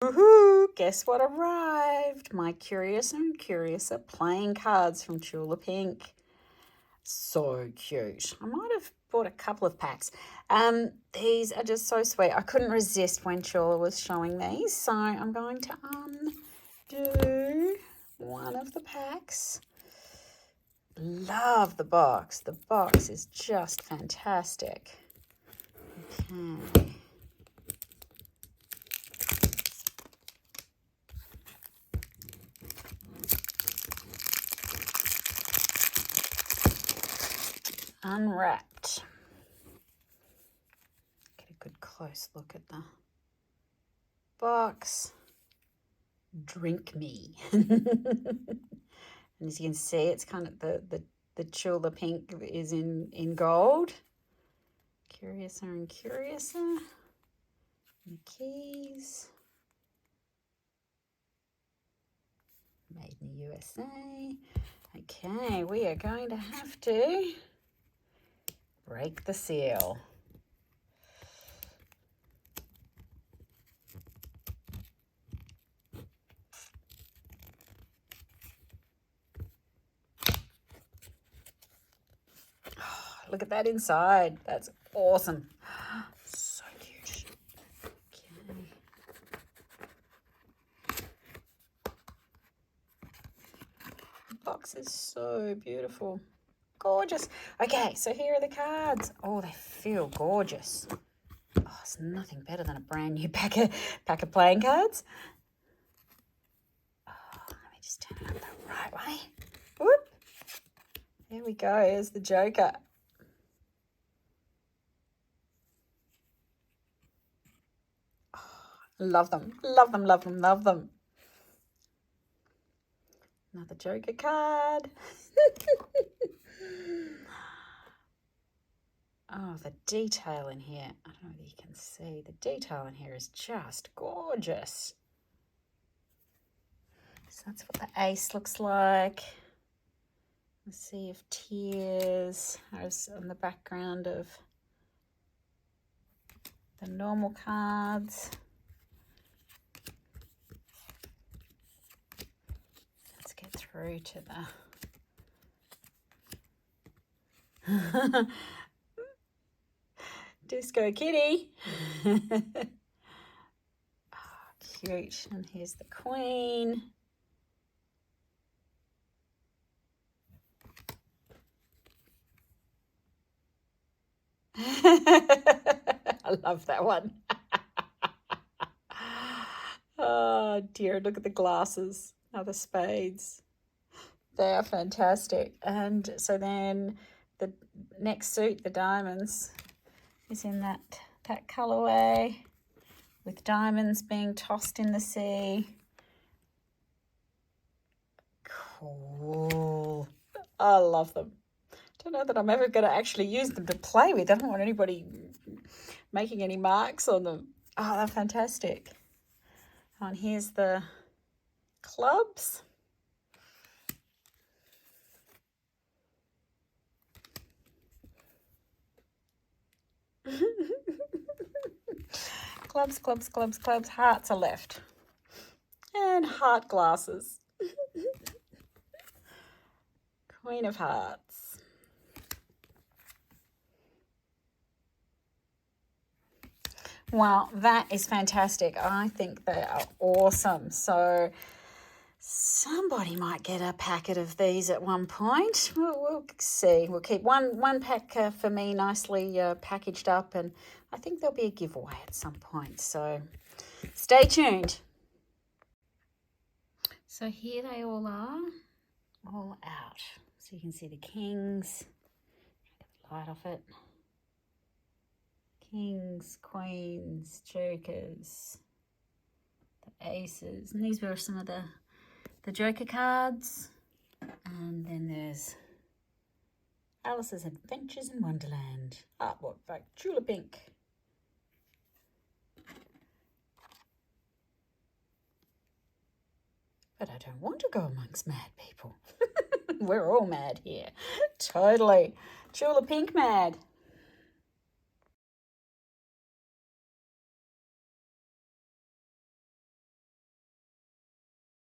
Woohoo! Guess what arrived? My Curious and Curiouser playing cards from Tula Pink. So cute. I might have bought a couple of packs. These are just so sweet. I couldn't resist when Tula was showing these, so I'm going to undo one of the packs. Love the box. The box is just fantastic. Okay. Unwrapped. Get a good close look at the box. Drink me. And as you can see, it's kind of the Tula Pink is in gold. Curiouser and Curiouser. The keys. Made in the USA. Okay, we are going to have to break the seal. Oh, look at that inside. That's awesome. So cute. Okay. The box is so beautiful. Gorgeous. Okay, so here are the cards. Oh, they feel gorgeous. Oh, it's nothing better than a brand new pack of playing cards. Oh, let me just turn it up the right way. Whoop. There we go. Here's the Joker. Oh, love them. Love them, love them, love them. Another Joker card. Oh, the detail in here. I don't know if you can see. The detail in here is just gorgeous. So that's what the ace looks like. A sea of tears. There's on the background of the normal cards. Let's get through to the Disco Kitty. Oh, cute. And here's the Queen. I love that one. Oh dear, look at the glasses. Now the spades. They are fantastic. And so then the next suit, the diamonds, is in that colourway with diamonds being tossed in the sea. Cool. I love them. Don't know that I'm ever going to actually use them to play with. I don't want anybody making any marks on them. Oh, they're fantastic. Oh, and here's the clubs. Clubs, clubs, clubs, clubs. Hearts are left. And heart glasses. Queen of Hearts. Wow, that is fantastic. I think they are awesome. So somebody might get a packet of these at one point. We'll see. We'll keep one pack for me nicely packaged up, and I think there'll be a giveaway at some point. So stay tuned. So here they all are, all out. So you can see the kings. Get the light off it. Kings, queens, jokers, the aces, and these were some of the Joker cards. And then there's Alice's Adventures in Wonderland artwork by Tula Pink. But I don't want to go amongst mad people. We're all mad here. Totally. Tula Pink mad.